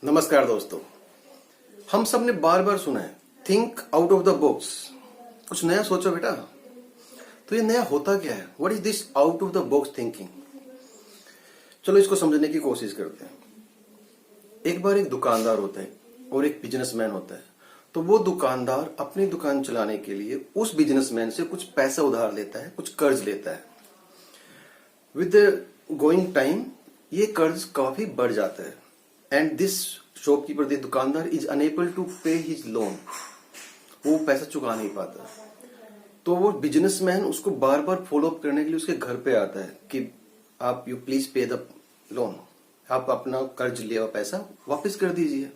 नमस्कार दोस्तों। हम सब ने बार बार सुना है think out of the box. कुछ नया सोचो बेटा। तो ये नया होता क्या है? What is this out of the box thinking? चलो इसको समझने की कोशिश करते हैं। एक बार एक दुकानदार होता है और एक बिजनेसमैन होता है। तो वो दुकानदार अपनी दुकान चलाने के लिए उस बिजनेसमैन से कुछ पैसा उधार लेता है, कुछ कर्ज लेता है। विद गोइंग टाइम ये कर्ज काफी बढ़ जाता है एंड दिस शॉपकीपर, द दुकानदार, इज अनेबल टू पे हिज लोन। वो पैसा चुका नहीं पाता। तो वो बिजनेसमैन उसको बार बार फॉलो अप करने के लिए उसके घर पे आता है कि आप you please pay the loan, आप अपना कर्ज लिया हुआ पैसा वापस कर दीजिए।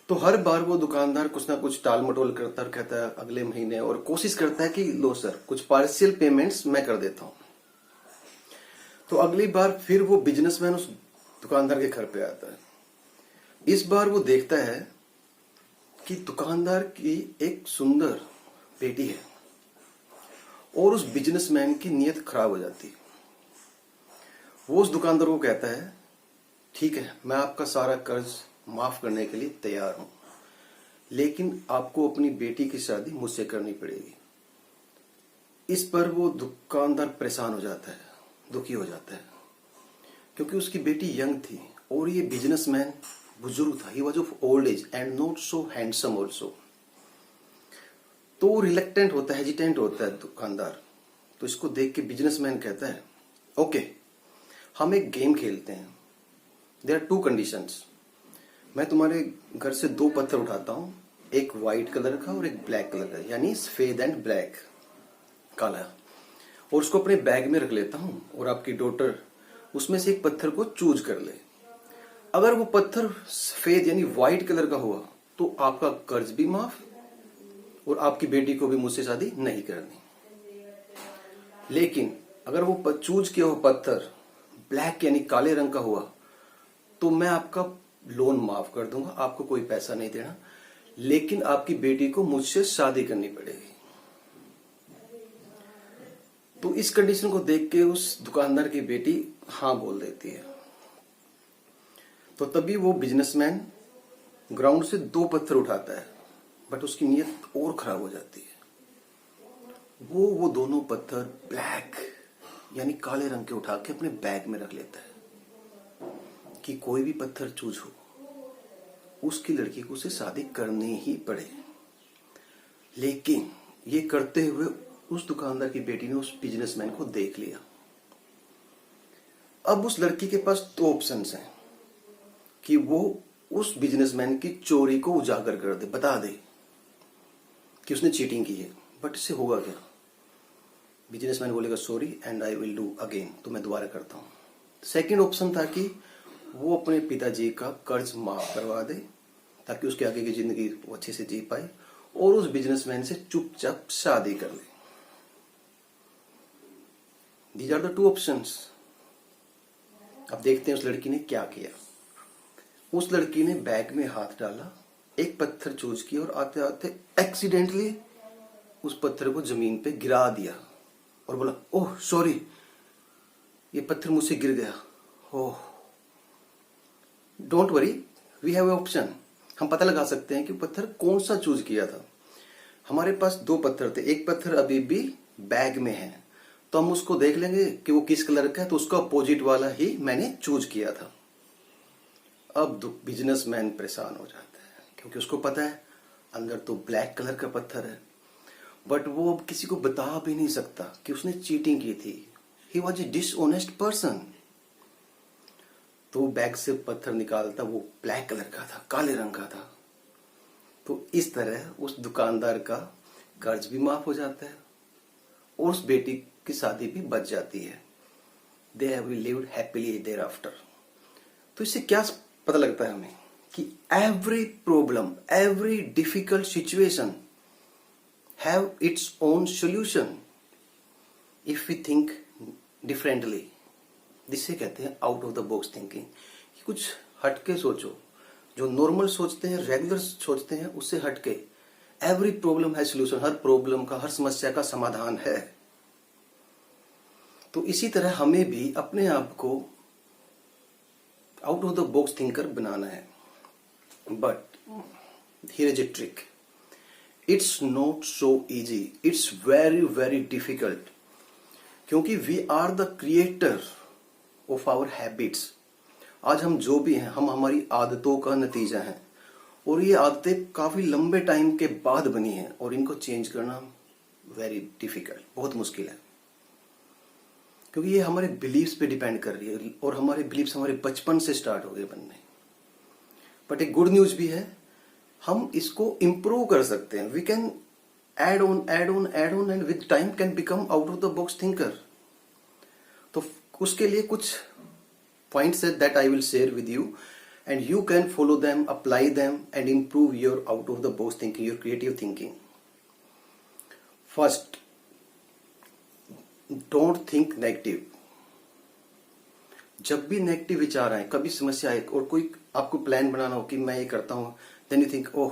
तो हर बार वो दुकानदार कुछ ना कुछ टाल मटोल करता कहता है अगले महीने, और कोशिश करता है कि लो सर कुछ पार्शियल पेमेंट्स मैं कर देता हूं। तो अगली बार फिर वो बिजनेसमैन उस दुकानदार के घर पे आता है। इस बार वो देखता है कि दुकानदार की एक सुंदर बेटी है और उस बिजनेसमैन की नीयत खराब हो जाती है। वो उस दुकानदार को कहता है ठीक है, मैं आपका सारा कर्ज माफ करने के लिए तैयार हूं, लेकिन आपको अपनी बेटी की शादी मुझसे करनी पड़ेगी। इस पर वो दुकानदार परेशान हो जाता है, दुखी हो जाता है, क्योंकि उसकी बेटी यंग थी और ये बिजनेसमैन बुजुर्ग था। He was of old age and not so handsome also. तो रिलेक्टेंट होता है, हेजिटेंट होता है दुकानदार। तो इसको देख के बिजनेसमैन कहता है ओके, हम एक गेम खेलते हैं। There are two conditions. मैं तुम्हारे घर से दो पत्थर उठाता हूं, एक व्हाइट कलर का और एक ब्लैक कलर का, यानी सफेद एंड ब्लैक, काला, और उसको अपने बैग में रख लेता हूं और आपकी डॉटर उसमें से एक पत्थर को चूज कर ले। अगर वो पत्थर सफेद यानी व्हाइट कलर का हुआ तो आपका कर्ज भी माफ और आपकी बेटी को भी मुझसे शादी नहीं करनी। लेकिन अगर वो चूज किया हुआ पत्थर ब्लैक यानी काले रंग का हुआ तो मैं आपका लोन माफ कर दूंगा, आपको कोई पैसा नहीं देना, लेकिन आपकी बेटी को मुझसे शादी करनी पड़ेगी। तो इस कंडीशन को देख के उस दुकानदार की बेटी हाँ बोल देती है। तो तभी वो बिजनेसमैन ग्राउंड से दो पत्थर उठाता है, बट उसकी नीयत और खराब हो जाती है। वो दोनों पत्थर ब्लैक यानी काले रंग के उठा के अपने बैग में रख लेता है कि कोई भी पत्थर चूज हो उसकी लड़की को उसे शादी करनी ही पड़े। लेकिन ये करते हुए उस दुकानदार की बेटी ने उस बिजनेसमैन को देख लिया। अब उस लड़की के पास दो ऑप्शंस हैं कि वो उस बिजनेसमैन की चोरी को उजागर कर दे, बता दे कि उसने चीटिंग की है। बट इससे होगा क्या? बिजनेसमैन बोलेगा sorry and I will do again, तो मैं दोबारा करता हूं। सेकंड ऑप्शन था कि वो अपने पिताजी का कर्ज माफ करवा दे ताकि उसके आगे की जिंदगी वो अच्छे से जी पाए और उस बिजनेसमैन से चुपचाप शादी कर ले। These are the two options. अब देखते हैं उस लड़की ने क्या किया। उस लड़की ने बैग में हाथ डाला, एक पत्थर चूज किया और आते आते एक्सीडेंटली उस पत्थर को जमीन पे गिरा दिया और बोला ओह सॉरी, ये पत्थर मुझसे गिर गया। Oh don't worry, we have a option. हम पता लगा सकते हैं कि पत्थर कौन सा चूज किया था। हमारे पास दो पत्थर थे, एक पत्थर अभी भी बैग में है, तो हम उसको देख लेंगे कि वो किस कलर का है, तो उसका अपोजिट वाला ही मैंने चूज किया था। अब बिजनेसमैन परेशान हो जाता है क्योंकि उसको पता है अंदर तो ब्लैक कलर का पत्थर है, बट वो अब किसी को बता भी नहीं सकता कि उसने चीटिंग की थी। He was a dishonest person. तो बैग से पत्थर निकालता, वो ब्लैक कलर का था, काले रंग का था। तो इस तरह उस दुकानदार का कर्ज भी माफ हो जाता है और उस बेटी की शादी भी बच जाती है। They have lived happily thereafter. तो इससे क्या पता लगता है हमें कि every problem, every difficult situation have its own solution if we think differently. जिसे कहते हैं out of the box thinking. कुछ हटके सोचो, जो नॉर्मल सोचते हैं, रेगुलर सोचते हैं, उससे हटके। एवरी प्रॉब्लम है सॉल्यूशन। हर प्रॉब्लम का, हर समस्या का समाधान है। तो इसी तरह हमें भी अपने आप को out of the box thinker बनाना है। But here is a trick. It's not so easy. It's very very difficult. क्योंकि we are the creator of our habits. आज हम जो भी हैं, हम हमारी आदतों का नतीजा हैं, और ये आदतें काफी लंबे टाइम के बाद बनी हैं, और इनको चेंज करना वेरी डिफिकल्ट, बहुत मुश्किल है, क्योंकि ये हमारे बिलीव्स पे डिपेंड कर रही है, और हमारे बिलीव्स हमारे बचपन से स्टार्ट हो गए बनने. बट एक गुड न्यूज भी है, हम इसको इम्प्रूव कर सकते हैं. We can add on and with time can become out of the box thinker. तो उसके लिए कुछ points है that I will share with you, and you can follow them, apply them and improve your out of the box thinking, your creative thinking. First, don't think negative. जब भी negative विचार आए, कभी समस्या आए और कोई आपको प्लान बनाना हो कि मैं ये करता हूं, then you think, oh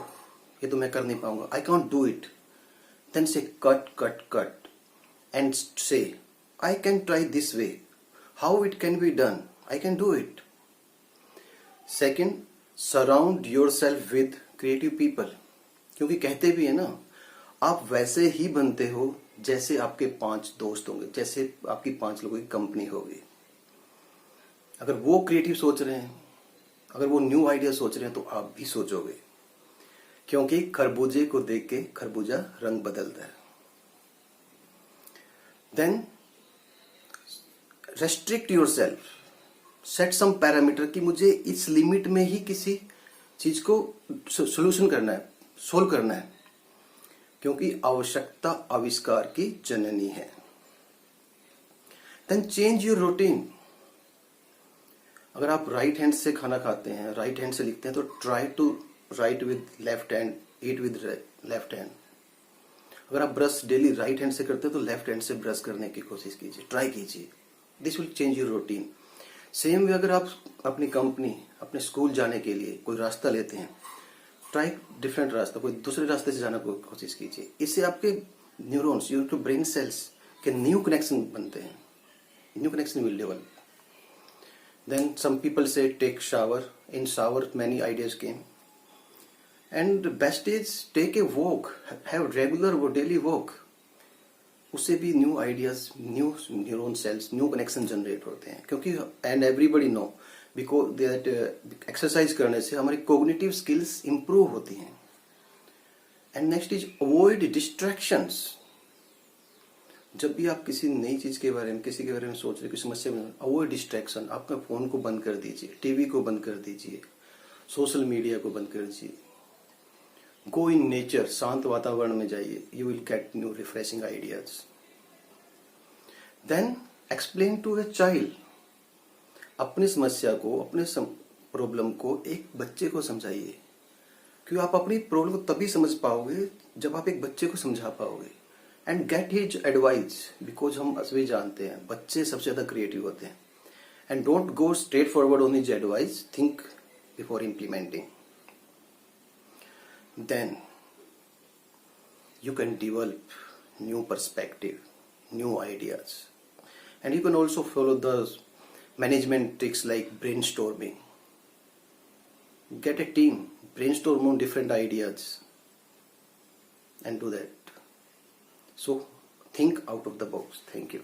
ये तो मैं कर नहीं पाऊंगा, I can't do it. Then say cut and say, I can try this way. How it can be done? I can do it. Second, surround yourself with creative people. क्योंकि कहते भी है ना, आप वैसे ही बनते हो जैसे आपके 5 दोस्त होंगे, जैसे आपकी 5 लोगों की कंपनी होगी. अगर वो क्रिएटिव सोच रहे हैं, अगर वो न्यू आइडिया सोच रहे हैं, तो आप भी सोचोगे, क्योंकि खरबूजे को देख के खरबूजा रंग बदलता है. देन रेस्ट्रिक्ट योरसेल्फ, सेट सम पैरामीटर कि मुझे इस लिमिट में ही किसी चीज को सोल्यूशन करना है, सोल्व करना है, क्योंकि आवश्यकता आविष्कार की जननी है. Then change your routine. अगर आप राइट हैंड से खाना खाते हैं, राइट हैंड से लिखते हैं, तो try to write with left hand, eat with left hand. अगर आप ब्रश डेली राइट हैंड से करते हैं, तो लेफ्ट हैंड से ब्रश करने की कोशिश कीजिए, ट्राई कीजिए. This will change your routine. Same way अगर आप अपनी कंपनी, अपने स्कूल जाने के लिए कोई रास्ता लेते हैं, ट्राई डिफरेंट रास्ता, कोई दूसरे रास्ते से जाने की कोशिश कीजिए. इससे आपके न्यूरॉन्स, योर ब्रेन सेल्स के न्यू कनेक्शन बनते हैं, new connection will develop. Then some people say take shower. In shower many ideas came. And best is take a walk. Have regular daily walk. उससे भी new ideas, new neuron cells, new connection generate होते हैं. क्योंकि and everybody know, because that exercise करने से हमारी cognitive skills improve होती हैं. And next is avoid distractions. जब भी आप किसी नई चीज के बारे में, किसी के बारे में सोच रहे, किसी समस्या में, अवॉइड डिस्ट्रैक्शन. आपका फोन को बंद कर दीजिए, टीवी को बंद कर दीजिए, सोशल मीडिया को बंद कर दीजिए. गो इन नेचर, शांत वातावरण में जाइए. You will get new refreshing ideas. Then explain to a child. अपनी समस्या को, अपने प्रॉब्लम को एक बच्चे को समझाइए. क्योंकि आप अपनी प्रॉब्लम को तभी समझ पाओगे जब आप एक बच्चे को समझा पाओगे. And get his advice, because हम सभी जानते हैं बच्चे सबसे ज्यादा क्रिएटिव होते हैं. And don't go straight forward on his advice, think before implementing. Then you can develop new perspective, new ideas, and you can also follow the management tricks like brainstorming. Get a team, brainstorm on different ideas and do that. So think out of the box. Thank you.